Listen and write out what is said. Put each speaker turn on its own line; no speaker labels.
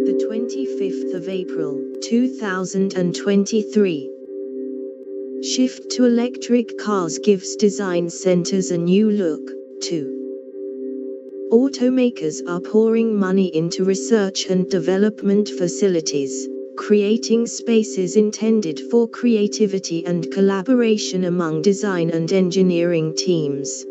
The 25th of April, 2023. Shift to electric cars gives design centers a new look, too. Automakers are pouring money into research and development facilities, creating spaces intended for creativity and collaboration among design and engineering teams.